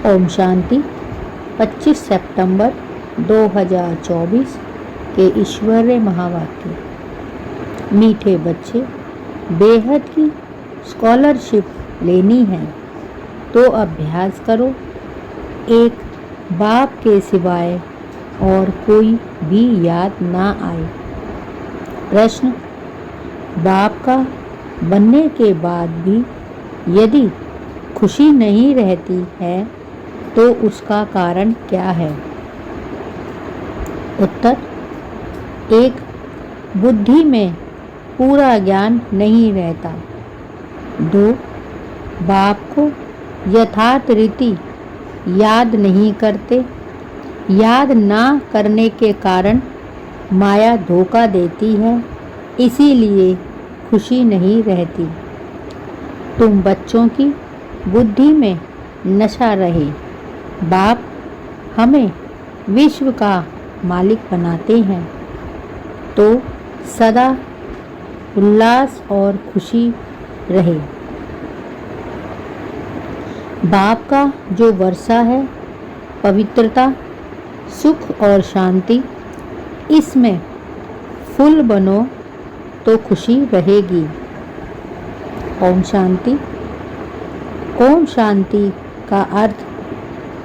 ओम शांति। 25 सितंबर 2024 के ईश्वरीय महावाक्य। मीठे बच्चे, बेहद की स्कॉलरशिप लेनी है तो अभ्यास करो। एक बाप के सिवाय और कोई भी याद ना आए। प्रश्न: बाप का बनने के बाद भी यदि खुशी नहीं रहती है तो उसका कारण क्या है? उत्तर: एक, बुद्धि में पूरा ज्ञान नहीं रहता। 2, बाप को यथार्थ रीति याद नहीं करते। याद ना करने के कारण माया धोखा देती है, इसीलिए खुशी नहीं रहती। तुम बच्चों की बुद्धि में नशा रहे। बाप हमें विश्व का मालिक बनाते हैं तो सदा उल्लास और खुशी रहे। बाप का जो वर्षा है, पवित्रता, सुख और शांति, इसमें फूल बनो तो खुशी रहेगी। ओम शांति। ओम शांति का अर्थ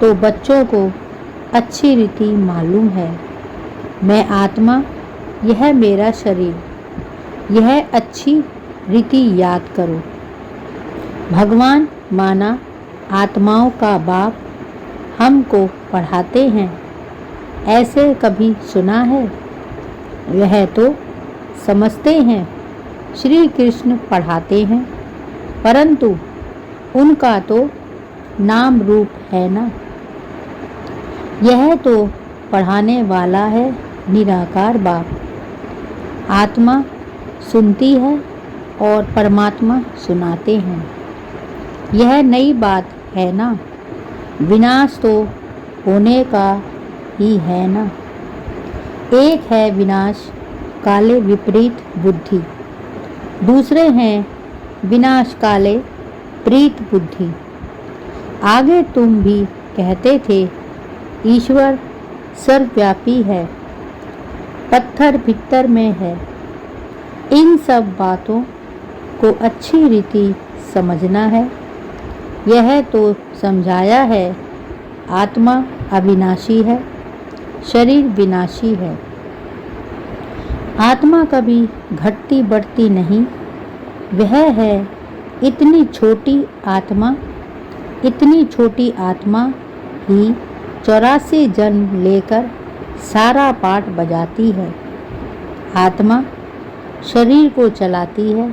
तो बच्चों को अच्छी रीति मालूम है। मैं आत्मा, यह मेरा शरीर, यह अच्छी रीति याद करो। भगवान माना आत्माओं का बाप हमको पढ़ाते हैं, ऐसे कभी सुना है? वह तो समझते हैं श्री कृष्ण पढ़ाते हैं, परंतु उनका तो नाम रूप है ना। यह तो पढ़ाने वाला है निराकार बाप। आत्मा सुनती है और परमात्मा सुनाते हैं। यह नई बात है ना। विनाश तो होने का ही है ना। एक है विनाश काले विपरीत बुद्धि, दूसरे हैं विनाश काले प्रीत बुद्धि। आगे तुम भी कहते थे ईश्वर सर्वव्यापी है, पत्थर भीतर में है। इन सब बातों को अच्छी रीति समझना है। यह तो समझाया है आत्मा अविनाशी है, शरीर विनाशी है। आत्मा कभी घटती बढ़ती नहीं। वह है इतनी छोटी आत्मा ही 84 जन्म लेकर सारा पाठ बजाती है। आत्मा शरीर को चलाती है।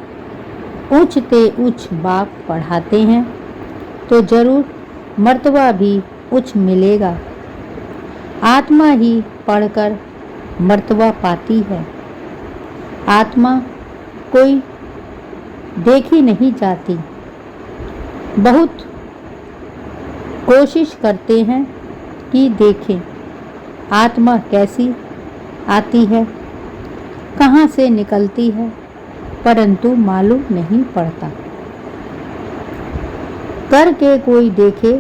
उच्च ते उच्च बाप पढ़ाते हैं तो जरूर मर्तबा भी उच्च मिलेगा। आत्मा ही पढ़कर मर्तबा पाती है। आत्मा कोई देखी नहीं जाती। बहुत कोशिश करते हैं कि देखें आत्मा कैसी आती है, कहाँ से निकलती है, परंतु मालूम नहीं पड़ता। करके कोई देखे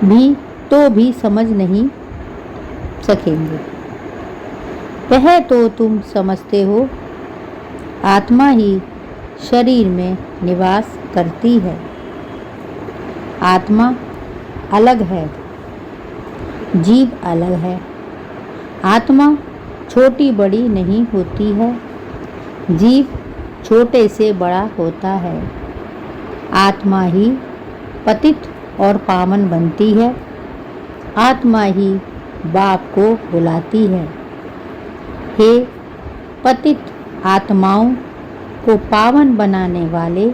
भी तो भी समझ नहीं सकेंगे। वह तो तुम समझते हो आत्मा ही शरीर में निवास करती है। आत्मा अलग है, जीव अलग है। आत्मा छोटी बड़ी नहीं होती है, जीव छोटे से बड़ा होता है। आत्मा ही पतित और पावन बनती है। आत्मा ही बाप को बुलाती है, हे पतित आत्माओं को पावन बनाने वाले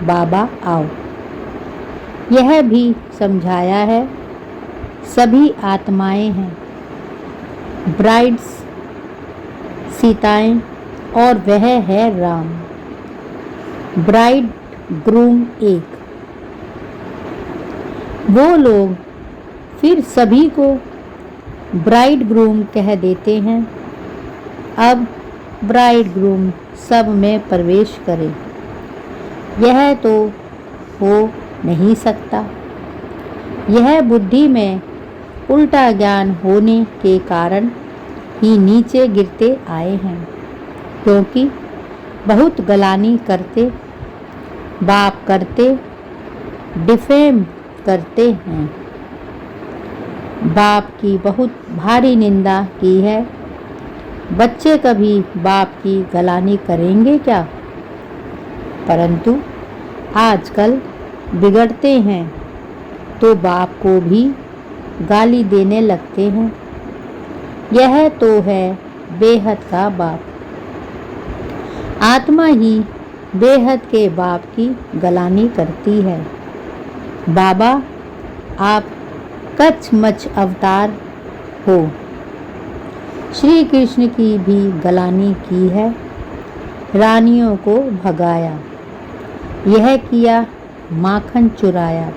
बाबा आओ। यह भी समझाया है सभी आत्माएं हैं ब्राइड्स, सीताएं, और वह है राम। ब्राइड ग्रूम एक। वो लोग फिर सभी को ब्राइड ग्रूम कह देते हैं। अब ब्राइड ग्रूम सब में प्रवेश करे, यह तो हो नहीं सकता। यह बुद्धि में उल्टा ज्ञान होने के कारण ही नीचे गिरते आए हैं, क्योंकि बहुत गलानी करते, बाप करते, डिफेम करते हैं। बाप की बहुत भारी निंदा की है। बच्चे कभी बाप की गलानी करेंगे क्या? परंतु आजकल बिगड़ते हैं तो बाप को भी गाली देने लगते हैं। यह तो है बेहद का बाप। आत्मा ही बेहद के बाप की गलानी करती है। बाबा, आप कचमच अवतार हो। श्री कृष्ण की भी गलानी की है, रानियों को भगाया, यह किया, माखन चुराया।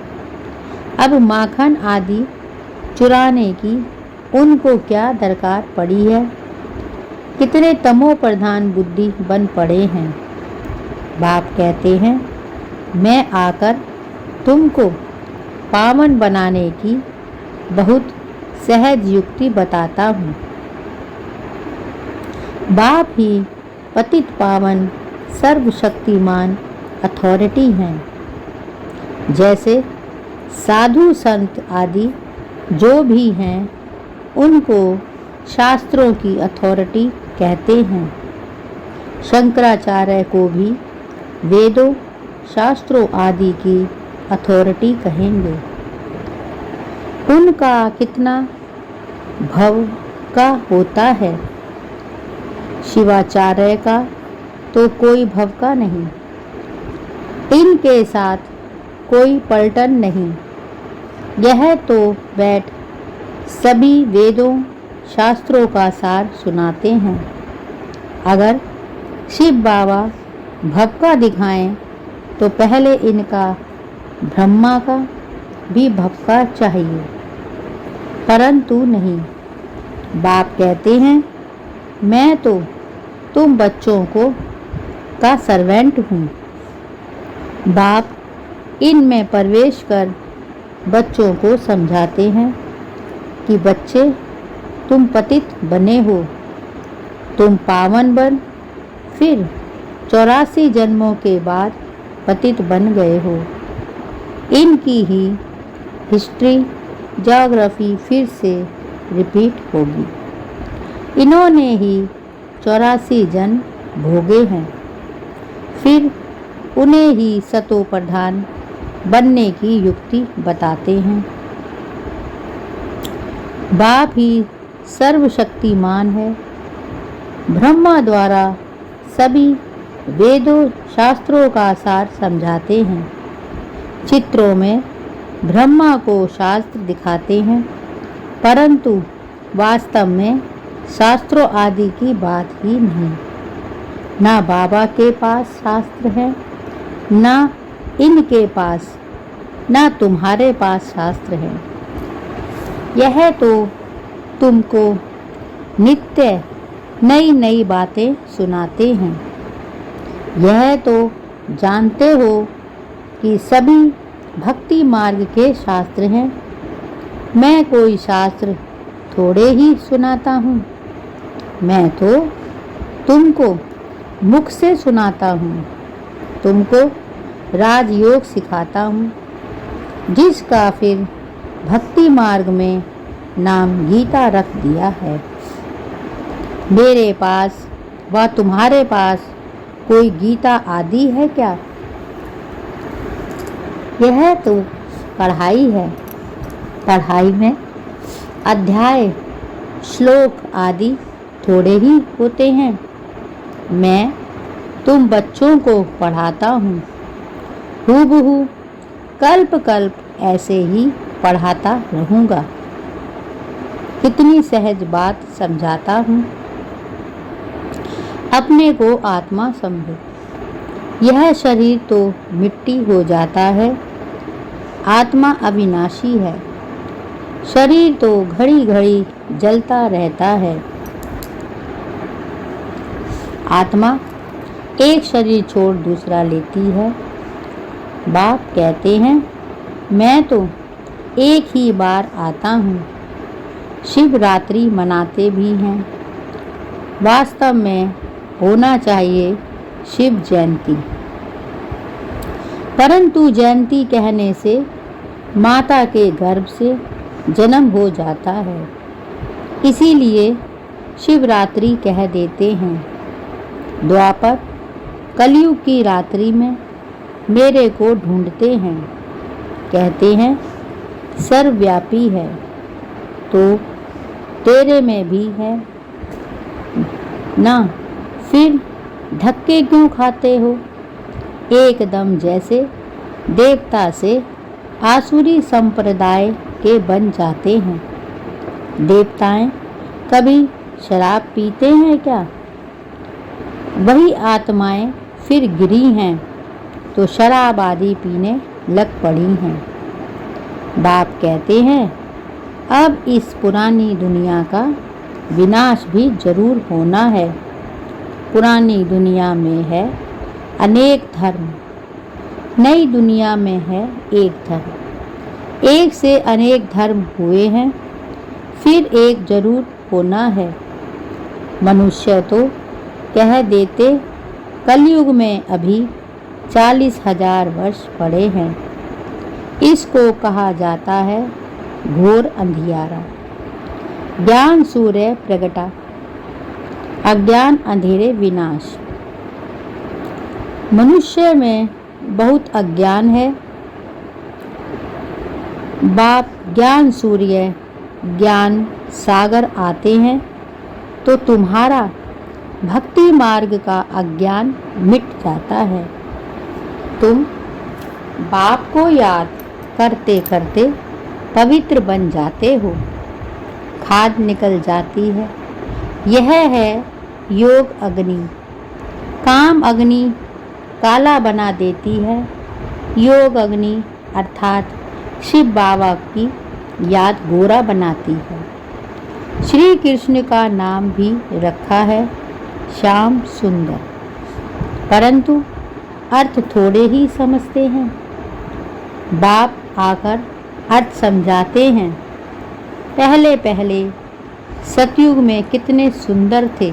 अब माखन आदि चुराने की उनको क्या दरकार पड़ी है? कितने तमो प्रधान बुद्धि बन पड़े हैं। बाप कहते हैं, मैं आकर तुमको पावन बनाने की बहुत सहज युक्ति बताता हूँ। बाप ही पतित पावन सर्वशक्तिमान अथॉरिटी हैं। जैसे साधु संत आदि जो भी हैं उनको शास्त्रों की अथॉरिटी कहते हैं। शंकराचार्य को भी वेदों, शास्त्रों आदि की अथॉरिटी कहेंगे। उनका कितना भव का होता है, शिवाचार्य का तो कोई भव का नहीं। इनके साथ कोई पलटन नहीं। यह तो बैठ सभी वेदों, शास्त्रों का सार सुनाते हैं। अगर शिव बाबा भक्का दिखाएं तो पहले इनका ब्रह्मा का भी भक्का चाहिए, परंतु नहीं। बाप कहते हैं, मैं तो तुम बच्चों को का सर्वेंट हूँ। बाप इनमें प्रवेश कर बच्चों को समझाते हैं कि बच्चे, तुम पतित बने हो, तुम पावन बन फिर 84 जन्मों के बाद पतित बन गए हो। इनकी ही हिस्ट्री, ज्योग्राफी फिर से रिपीट होगी। इन्होंने ही 84 जन्म भोगे हैं, फिर उन्हें ही सतो प्रधान बनने की युक्ति बताते हैं। बाप ही सर्वशक्तिमान है। ब्रह्मा द्वारा सभी वेदों, शास्त्रों का सार समझाते हैं। चित्रों में ब्रह्मा को शास्त्र दिखाते हैं, परंतु वास्तव में शास्त्रों आदि की बात ही नहीं। ना बाबा के पास शास्त्र है, ना इनके पास, ना तुम्हारे पास शास्त्र है। यह तो तुमको नित्य नई नई बातें सुनाते हैं। यह तो जानते हो कि सभी भक्ति मार्ग के शास्त्र हैं। मैं कोई शास्त्र थोड़े ही सुनाता हूँ। मैं तो तुमको मुख से सुनाता हूँ, तुमको राजयोग सिखाता हूँ, जिसका फिर भक्ति मार्ग में नाम गीता रख दिया है। मेरे पास व तुम्हारे पास कोई गीता आदि है क्या? यह तो पढ़ाई है। पढ़ाई में अध्याय, श्लोक आदि थोड़े ही होते हैं। मैं तुम बच्चों को पढ़ाता हूँ, हूबहू कल्प कल्प ऐसे ही पढ़ाता रहूँगा। कितनी सहज बात समझाता हूँ। अपने को आत्मा समझो। यह शरीर तो मिट्टी हो जाता है, आत्मा अविनाशी है। शरीर तो घड़ी घड़ी जलता रहता है। आत्मा एक शरीर छोड़ दूसरा लेती है। बाप कहते हैं, मैं तो एक ही बार आता हूँ। शिवरात्रि मनाते भी हैं। वास्तव में होना चाहिए शिव जयंती, परंतु जयंती कहने से माता के गर्भ से जन्म हो जाता है, इसीलिए शिवरात्रि कह देते हैं। द्वापर कलयुग की रात्रि में मेरे को ढूंढते हैं, कहते हैं सर्वव्यापी है, तो तेरे में भी है ना, फिर धक्के क्यों खाते हो? एकदम जैसे देवता से आसुरी संप्रदाय के बन जाते हैं। देवताएं कभी शराब पीते हैं क्या? वही आत्माएं फिर गिरी हैं तो शराब आदि पीने लग पड़ी हैं। बाप कहते हैं अब इस पुरानी दुनिया का विनाश भी जरूर होना है। पुरानी दुनिया में है अनेक धर्म, नई दुनिया में है एक धर्म। एक से अनेक धर्म हुए हैं, फिर एक जरूर होना है। मनुष्य तो कह देते कलयुग में अभी 40,000 वर्ष पड़े हैं। इसको कहा जाता है घोर अंधियारा। ज्ञान सूर्य प्रगटा, अज्ञान अंधेरे विनाश। मनुष्य में बहुत अज्ञान है। बाप ज्ञान सूर्य ज्ञान सागर आते हैं तो तुम्हारा भक्ति मार्ग का अज्ञान मिट जाता है। तुम बाप को याद करते करते पवित्र बन जाते हो, खाद निकल जाती है। यह है योग अग्नि। काम अग्नि काला बना देती है। योग अग्नि अर्थात शिव बाबा की याद गोरा बनाती है। श्री कृष्ण का नाम भी रखा है श्याम सुंदर, परंतु अर्थ थोड़े ही समझते हैं। बाप आकर अर्थ समझाते हैं। पहले पहले सतयुग में कितने सुंदर थे।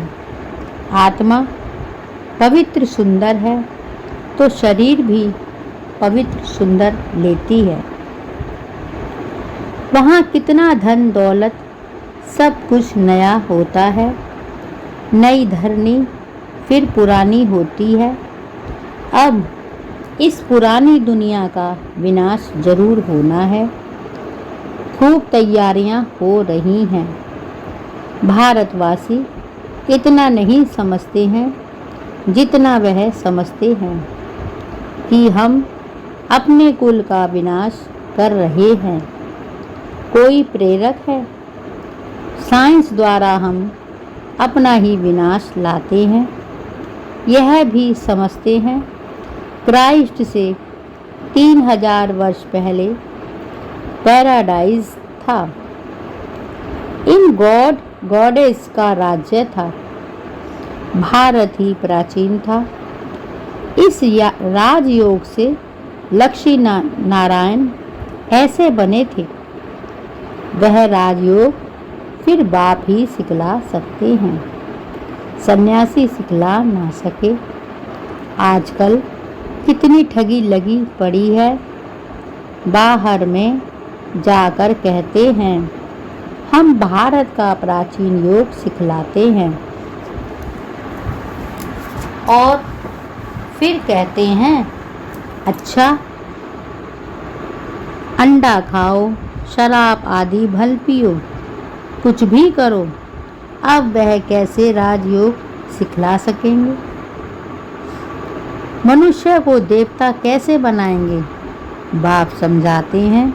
आत्मा पवित्र सुंदर है तो शरीर भी पवित्र सुंदर लेती है। वहाँ कितना धन दौलत सब कुछ नया होता है। नई धरनी फिर पुरानी होती है। अब इस पुरानी दुनिया का विनाश जरूर होना है। खूब तैयारियां हो रही हैं। भारतवासी इतना नहीं समझते हैं जितना वह समझते हैं कि हम अपने कुल का विनाश कर रहे हैं। कोई प्रेरक है? साइंस द्वारा हम अपना ही विनाश लाते हैं। यह भी समझते हैं क्राइस्ट से 3000 वर्ष पहले पैराडाइज था। इन गॉड गॉडेस का राज्य था। भारत ही प्राचीन था। इस राजयोग से लक्ष्मी नारायण ऐसे बने थे। वह राजयोग फिर बाप ही सिखला सकते हैं, सन्यासी सिखला ना सके। आजकल कितनी ठगी लगी पड़ी है। बाहर में जाकर कहते हैं हम भारत का प्राचीन योग सिखलाते हैं, और फिर कहते हैं अच्छा अंडा खाओ, शराब आदि भल पियो, कुछ भी करो। अब वह कैसे राजयोग सिखला सकेंगे? मनुष्य को देवता कैसे बनाएंगे? बाप समझाते हैं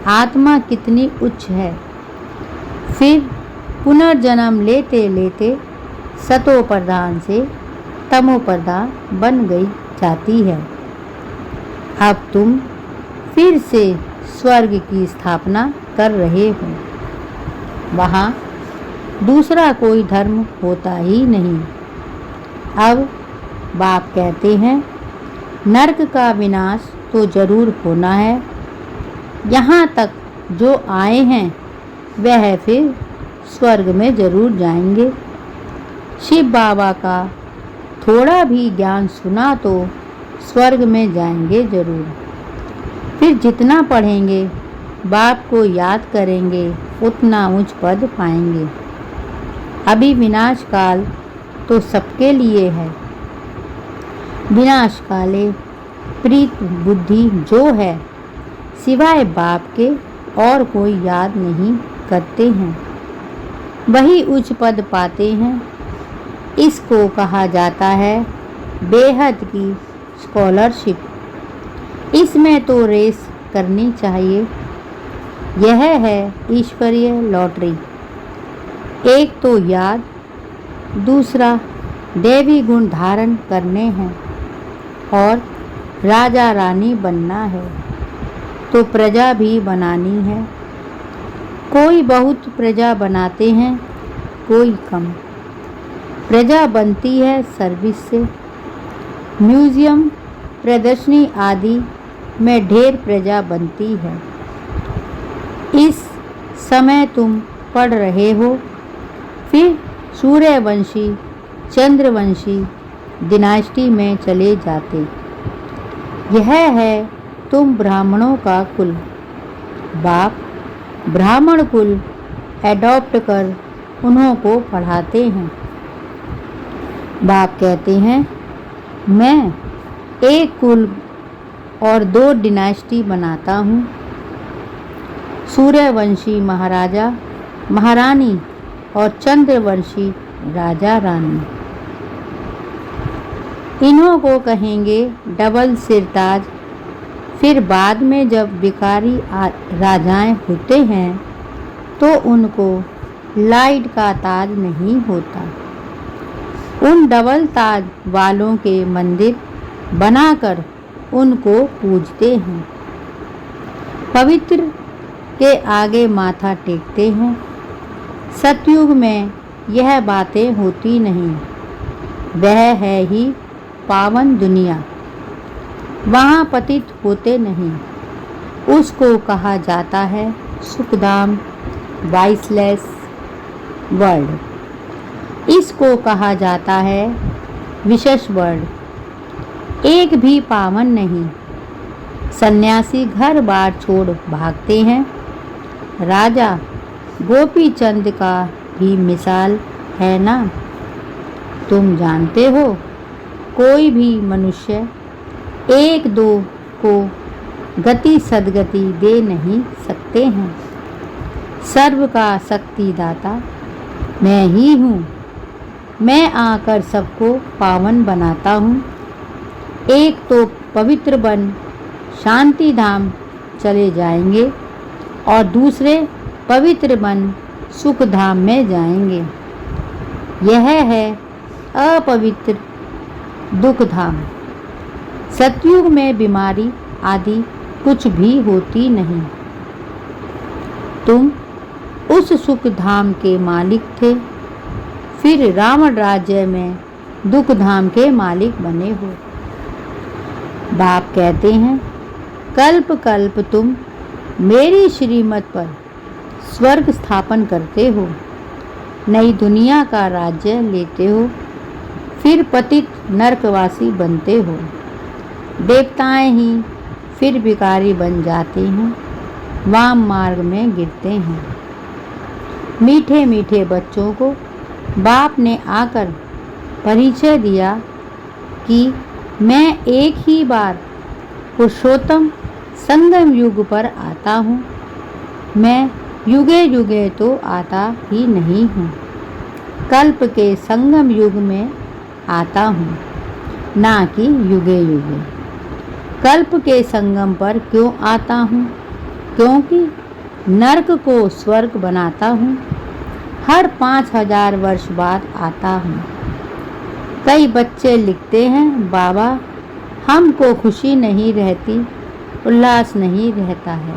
आत्मा कितनी उच्च है। फिर पुनर्जन्म लेते लेते सतो प्रधान से तमो प्रधान बन गई जाती है। अब तुम फिर से स्वर्ग की स्थापना कर रहे हो। वहाँ दूसरा कोई धर्म होता ही नहीं। अब बाप कहते हैं नरक का विनाश तो जरूर होना है। यहाँ तक जो आए हैं वह फिर स्वर्ग में जरूर जाएंगे। शिव बाबा का थोड़ा भी ज्ञान सुना तो स्वर्ग में जाएंगे जरूर। फिर जितना पढ़ेंगे, बाप को याद करेंगे, उतना उच्च पद पाएंगे। अभी विनाश काल तो सबके लिए है। विनाश काले प्रीत बुद्धि जो है, सिवाय बाप के और कोई याद नहीं करते हैं, वही उच्च पद पाते हैं। इसको कहा जाता है बेहद की स्कॉलरशिप। इसमें तो रेस करनी चाहिए। यह है ईश्वरीय लॉटरी। एक तो याद, दूसरा देवी गुण धारण करने हैं और राजा रानी बनना है, तो प्रजा भी बनानी है। कोई बहुत प्रजा बनाते हैं, कोई कम। प्रजा बनती है सर्विस से। म्यूजियम, प्रदर्शनी आदि में ढेर प्रजा बनती है। इस समय तुम पढ़ रहे हो, फिर सूर्यवंशी, चंद्रवंशी डिनास्टी में चले जाते। यह है तुम ब्राह्मणों का कुल। बाप ब्राह्मण कुल एडॉप्ट कर उन्हों को पढ़ाते हैं। बाप कहते हैं मैं एक कुल और 2 डिनास्टी बनाता हूँ, सूर्यवंशी महाराजा महारानी और चंद्रवंशी राजा रानी। इन्हों को कहेंगे डबल सिरताज। फिर बाद में जब भिखारी राजाएं होते हैं तो उनको लाइट का ताज नहीं होता। उन डबल ताज वालों के मंदिर बनाकर उनको पूजते हैं, पवित्र के आगे माथा टेकते हैं। सतयुग में यह बातें होती नहीं। वह है ही पावन दुनिया, वहाँ पतित होते नहीं। उसको कहा जाता है सुखधाम, वाइसलेस वर्ल्ड। इसको कहा जाता है विशेष वर्ल्ड। एक भी पावन नहीं। सन्यासी घर बार छोड़ भागते हैं। राजा गोपी चंद का भी मिसाल है ना। तुम जानते हो कोई भी मनुष्य एक दो को गति सदगति दे नहीं सकते हैं। सर्व का शक्तिदाता मैं ही हूँ। मैं आकर सबको पावन बनाता हूँ। एक तो पवित्र बन शांति धाम चले जाएंगे और दूसरे पवित्र बन सुख धाम में जाएंगे। यह है अपवित्र दुख धाम। सतयुग में बीमारी आदि कुछ भी होती नहीं। तुम उस सुख धाम के मालिक थे, फिर रावण राज्य में दुख धाम के मालिक बने हो। बाप कहते हैं कल्प कल्प तुम मेरी श्रीमत पर स्वर्ग स्थापन करते हो, नई दुनिया का राज्य लेते हो, फिर पतित नरकवासी बनते हो। देवताएं ही फिर भिखारी बन जाते हैं, वाम मार्ग में गिरते हैं। मीठे मीठे बच्चों को बाप ने आकर परिचय दिया कि मैं एक ही बार पुरुषोत्तम संगम युग पर आता हूँ। मैं युगे युगे तो आता ही नहीं हूँ, कल्प के संगम युग में आता हूँ, ना कि युगे युगे। कल्प के संगम पर क्यों आता हूँ? क्योंकि नरक को स्वर्ग बनाता हूँ। हर 5000 वर्ष बाद आता हूँ। कई बच्चे लिखते हैं बाबा हमको खुशी नहीं रहती, उल्लास नहीं रहता है।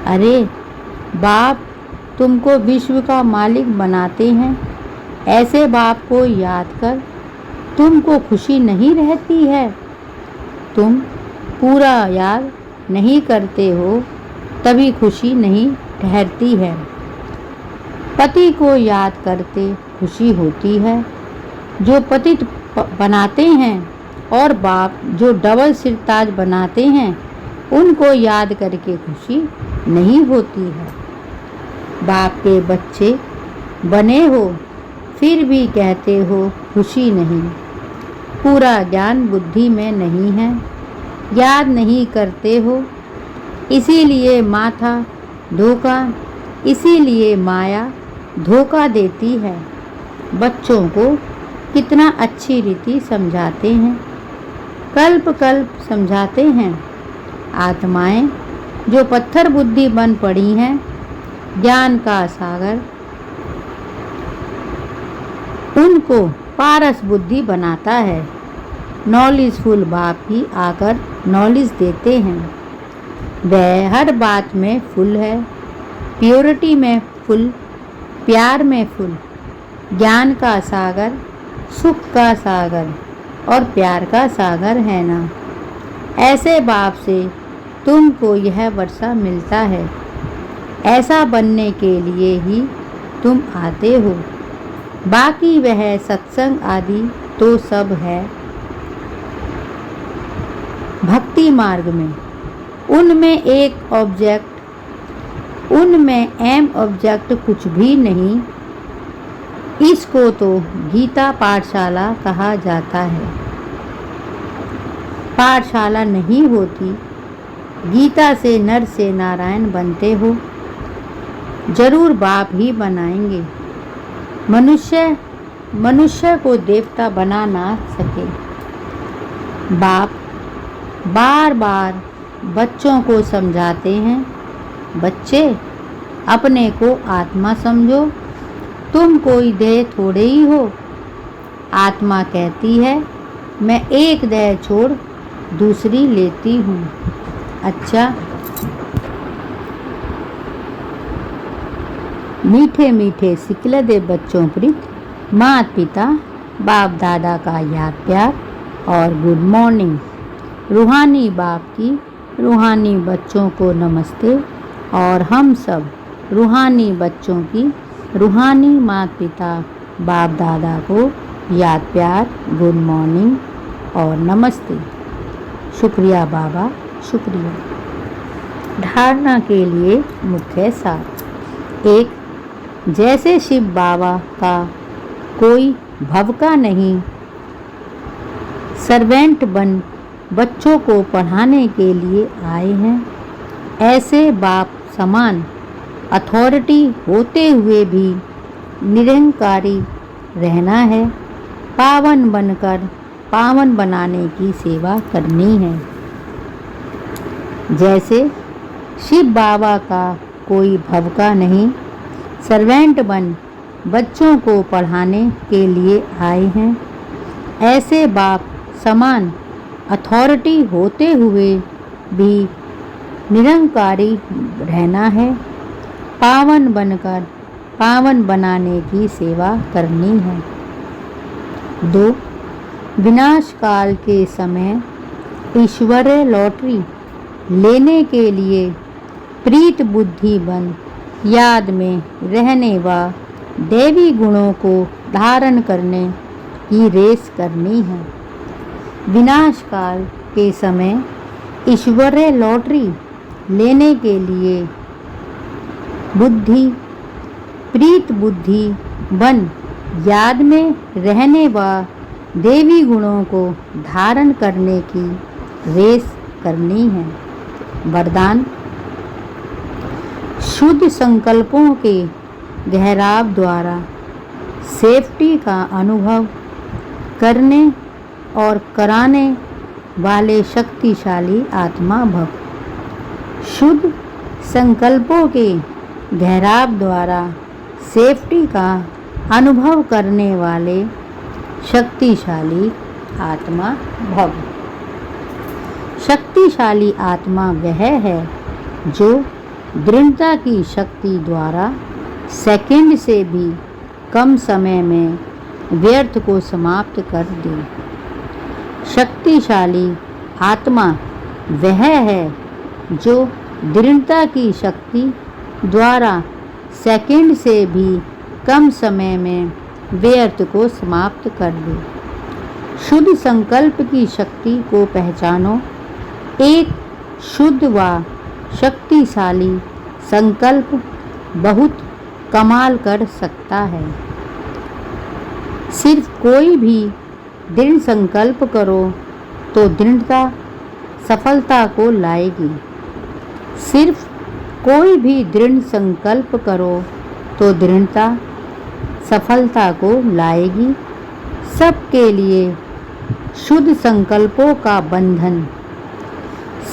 अरे बाप तुमको विश्व का मालिक बनाते हैं, ऐसे बाप को याद कर। तुमको खुशी नहीं रहती है, तुम पूरा याद नहीं करते हो। तभी खुशी नहीं ठहरती है। पति को याद करते खुशी होती है, जो पति बनाते हैं, और बाप जो डबल सिरताज बनाते हैं, उनको याद करके खुशी नहीं होती है। बाप के बच्चे बने हो फिर भी कहते हो खुशी नहीं। पूरा ज्ञान बुद्धि में नहीं है, याद नहीं करते हो, इसीलिए माथा धोखा, इसीलिए माया धोखा देती है। बच्चों को कितना अच्छी रीति समझाते हैं, कल्प कल्प समझाते हैं। आत्माएं जो पत्थर बुद्धि बन पड़ी हैं, ज्ञान का सागर उनको पारस बुद्धि बनाता है। नॉलेजफुल बाप ही आकर नॉलेज देते हैं। वह हर बात में फुल है, प्योरिटी में फुल, प्यार में फुल, ज्ञान का सागर, सुख का सागर और प्यार का सागर है ना। ऐसे बाप से तुमको यह वर्षा मिलता है। ऐसा बनने के लिए ही तुम आते हो। बाकी वह सत्संग आदि तो सब है भक्ति मार्ग में। उनमें एक ऑब्जेक्ट, उनमें एम ऑब्जेक्ट कुछ भी नहीं। इसको तो गीता पाठशाला कहा जाता है। पाठशाला नहीं होती, गीता से नर से नारायण बनते हो। जरूर बाप ही बनाएंगे। मनुष्य को देवता बना ना सके। बाप बार बार बच्चों को समझाते हैं, बच्चे अपने को आत्मा समझो, तुम कोई देह थोड़े ही हो। आत्मा कहती है मैं एक देह छोड़ दूसरी लेती हूँ। अच्छा, मीठे मीठे सिकले दे बच्चों प्रीत, माता पिता बाप दादा का याद प्यार और गुड मॉर्निंग। रूहानी बाप की रूहानी बच्चों को नमस्ते, और हम सब रूहानी बच्चों की रूहानी माता पिता बाप दादा को याद प्यार, गुड मॉर्निंग और नमस्ते। शुक्रिया बाबा, शुक्रिया। धारणा के लिए मुख्य सार। 1, जैसे शिव बाबा का कोई भवका नहीं, सर्वेंट बन बच्चों को पढ़ाने के लिए आए हैं, ऐसे बाप समान अथॉरिटी होते हुए भी निरंकारी रहना है। पावन बनकर पावन बनाने की सेवा करनी है। जैसे शिव बाबा का कोई भवका नहीं, सर्वेंट बन बच्चों को पढ़ाने के लिए आए हैं, ऐसे बाप समान अथॉरिटी होते हुए भी निरंकारी रहना है। पावन बनकर पावन बनाने की सेवा करनी है। 2, विनाश काल के समय ईश्वरीय लॉटरी लेने के लिए प्रीत बुद्धि बन याद में रहने व देवी गुणों को धारण करने की रेस करनी है। विनाश काल के समय ईश्वरीय लॉटरी लेने के लिए बुद्धि, प्रीत बुद्धि बन याद में रहने व देवी गुणों को धारण करने की रेस करनी है। वरदान, शुद्ध संकल्पों के गहराव द्वारा सेफ्टी का अनुभव करने और कराने वाले शक्तिशाली आत्मा भव। शुद्ध संकल्पों के गहराव द्वारा सेफ्टी का अनुभव करने वाले शक्तिशाली आत्मा भव। शक्तिशाली आत्मा वह है जो दृढ़ता की शक्ति द्वारा सेकंड से भी कम समय में व्यर्थ को समाप्त कर दे। शक्तिशाली आत्मा वह है जो दृढ़ता की शक्ति द्वारा सेकंड से भी कम समय में व्यर्थ को समाप्त कर दे। शुद्ध संकल्प की शक्ति को पहचानो। एक शुद्ध व शक्तिशाली संकल्प बहुत कमाल कर सकता है। सिर्फ कोई भी दृढ़ संकल्प करो तो दृढ़ता सफलता को लाएगी। सिर्फ कोई भी दृढ़ संकल्प करो तो दृढ़ता सफलता को लाएगी। सबके लिए शुद्ध संकल्पों का बंधन,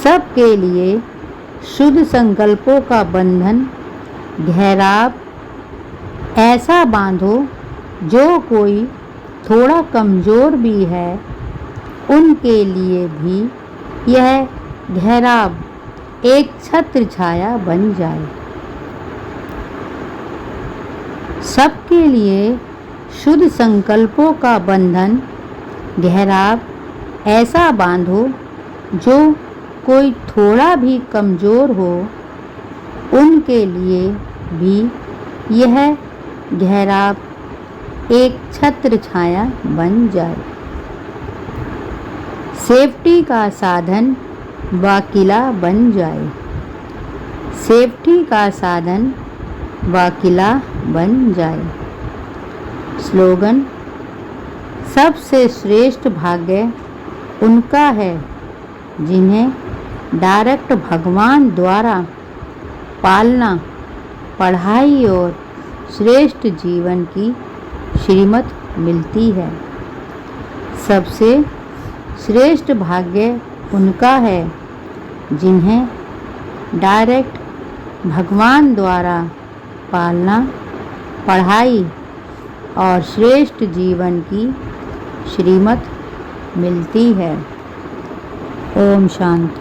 सबके लिए शुद्ध संकल्पों का बंधन गहराव ऐसा बांधो जो कोई थोड़ा कमज़ोर भी है उनके लिए भी यह गहराव एक छत्र छाया बन जाए। सबके लिए शुद्ध संकल्पों का बंधन गहराव ऐसा बांधो जो कोई थोड़ा भी कमज़ोर हो उनके लिए भी यह गहराव एक छत्र छाया बन जाए। सेफ्टी का साधन व किला बन जाए। सेफ्टी का साधन व किला बन जाए। स्लोगन: सबसे श्रेष्ठ भाग्य उनका है जिन्हें डायरेक्ट भगवान द्वारा पालना, पढ़ाई और श्रेष्ठ जीवन की श्रीमत मिलती है। सबसे श्रेष्ठ भाग्य उनका है जिन्हें डायरेक्ट भगवान द्वारा पालना, पढ़ाई और श्रेष्ठ जीवन की श्रीमत मिलती है। ओम शांति।